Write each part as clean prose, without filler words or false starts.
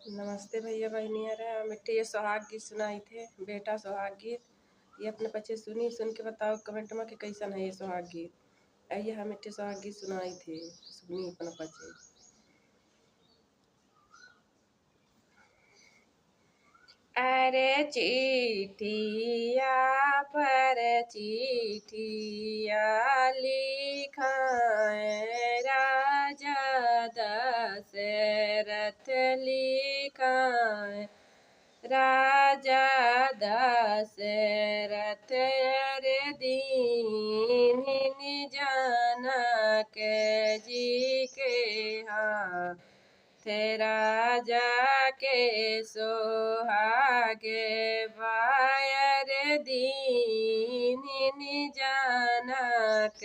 नमस्ते भैया बहनी। अरे मिट्टी ये सुहाग गीत सुनाई थे, बेटा सुहाग गीत। ये अपने बच्चे सुन के बताओ कमेंट में कि कैसन है ये सुहाग गीत। आइए हम मिट्टी सुहाग गीत सुनाई थे, सुनी अपने बच्चे। अरे चिट्ठिया पर चिट्ठिया लिखाए राजा दशरथ लिखाए राजा दशरथ अरे दीन जनक जी के थे राजा के सोहागे बायर दीन जनक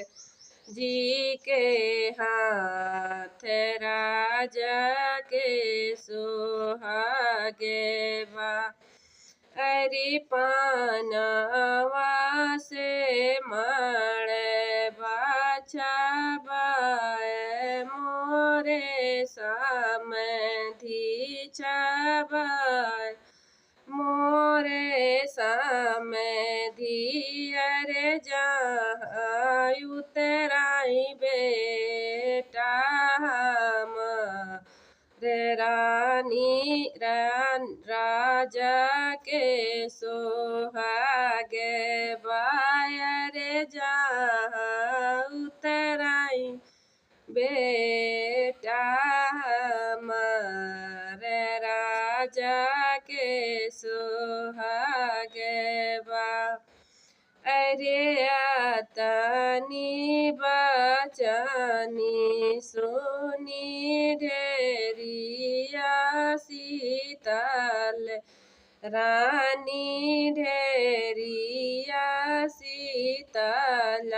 जी के हाथ राजा के सोहागे बा। अरे पानवा से मणे बाछा बाए मोरे समधि छबाए मोरे समधि अरे जहाँ उतराई बेटा हम रे राजा के सोहागे बायर जहाँ उतराई बेटा हमारे राजा के सोहागे बा। अरे आतनी बचनी सुनी ढेरिया शीतल रानी ढेरिया शीतल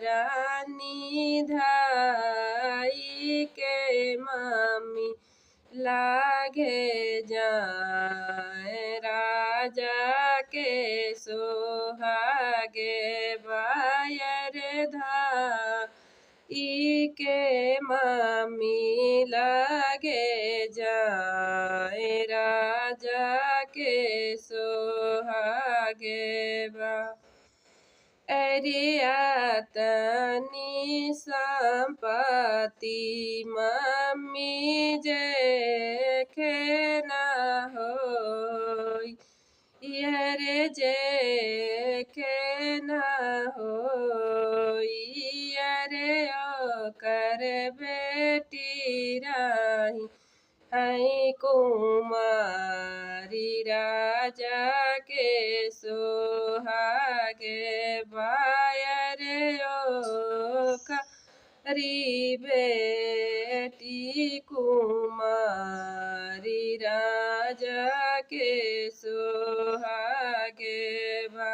रानी धाई के मम्मी लागे जाए राजा के सोहागे बायर धाई के मम्मी लागे जाए राजा के सोहागे बा। अरे आतनी संपत्ति मम्मी जे खेना होई यरे जे खेना होई अरे ओकर बेटी राही हई कुमारी राजा के सोहागे बायर ओकरी बेटी कुमारी राजा के सोहागे बा।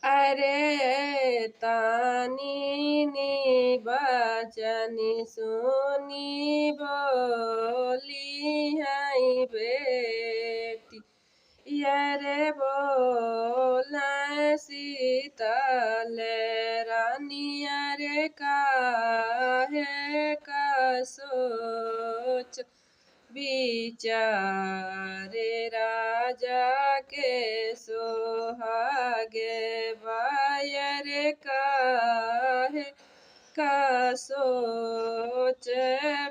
अरे तानी बचनी सुनी बोली है बेटी यरे बोल शीतल रानी अरे काहे का सोच विचारे राजा के सोहागे बायर काहे का सोच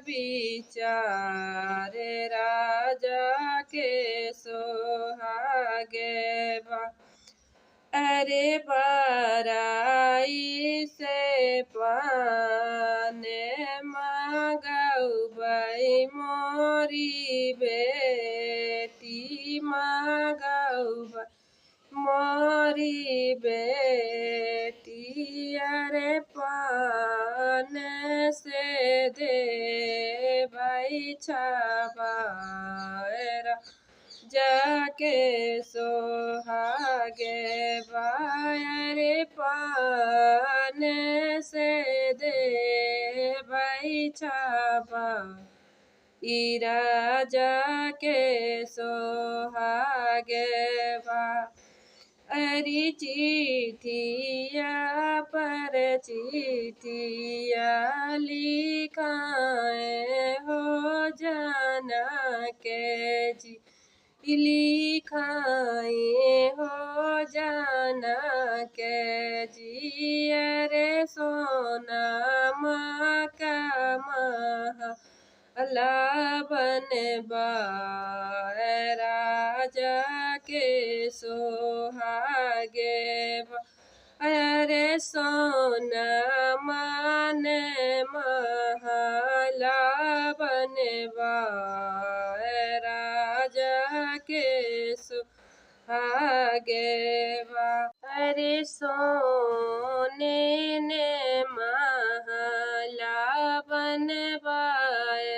विचारे राजा के सोहागे बा। अरे बराई से पाने मांगऊ बई मोरी बेटी मांगऊ मोरी बेटी अरे पान से दे भाई छाबारा जाके सोहागे बायर पान से दे भाई छाबा ई राजा के सोहागे बा। अरे चिट्ठिया पर चिट्ठिया लिखाए हो जान जाना के जी लिखाए हो जाना के जी अरे सोना माँ का महा अल्लाह बनवाए राजा के सोहागे अरे सोना मान महला बनवाए राजा के सुहागे अरे सोने ने महला बनवाए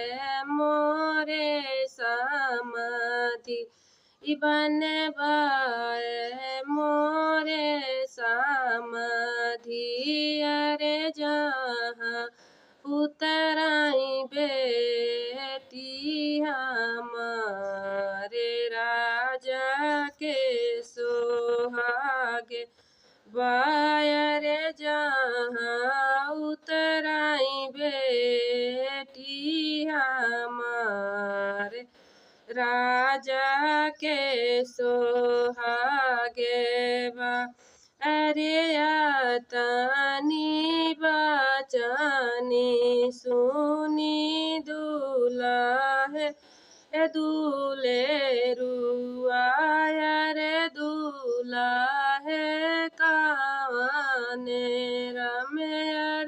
मोरे समाधि बनवाए मोरे समाधि अरे जहाँ उतराई बेटी हमारे राजा के सोहागे बायर जहाँ उतराई बेटी हमारे राजा के सोहागे बा अरे आतानी बचानी सुनी दूल्हा है दूल्हे रुआया रे दूल्हा है कावाने रमेर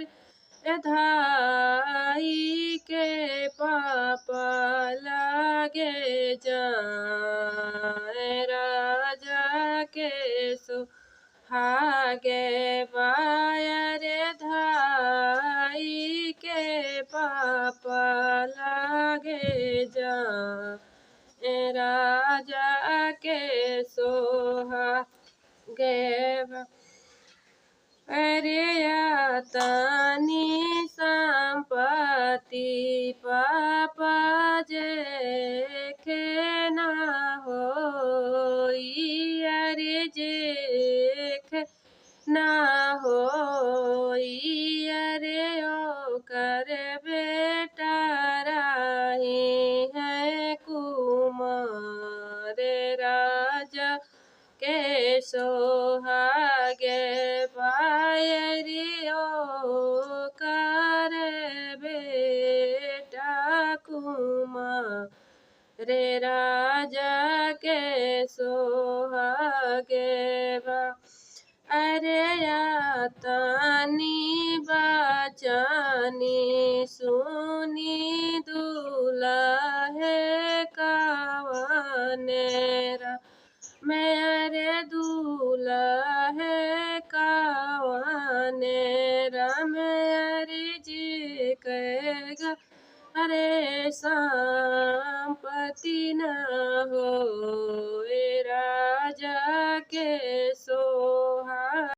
धाई के पापा लागे जाए राजा के सुहागे बायर धाई के पापा लागे जाए राजा के सोहागे अरे आतानी संपत्ति पापा जेखे ना होई अरे जेख ना होई अरे ओ कर बेटा रही है कुमार राजा के सोहागे पायरियो कर बेटा कुमार राजा के सोहागे बा अरे आतानी बचानी सुनी दूल्हा है कावानेरा मेरे दूल्हा है कावानेरा मेरी जी कहेगा अरे संपत्ति न हो राजा के सोहा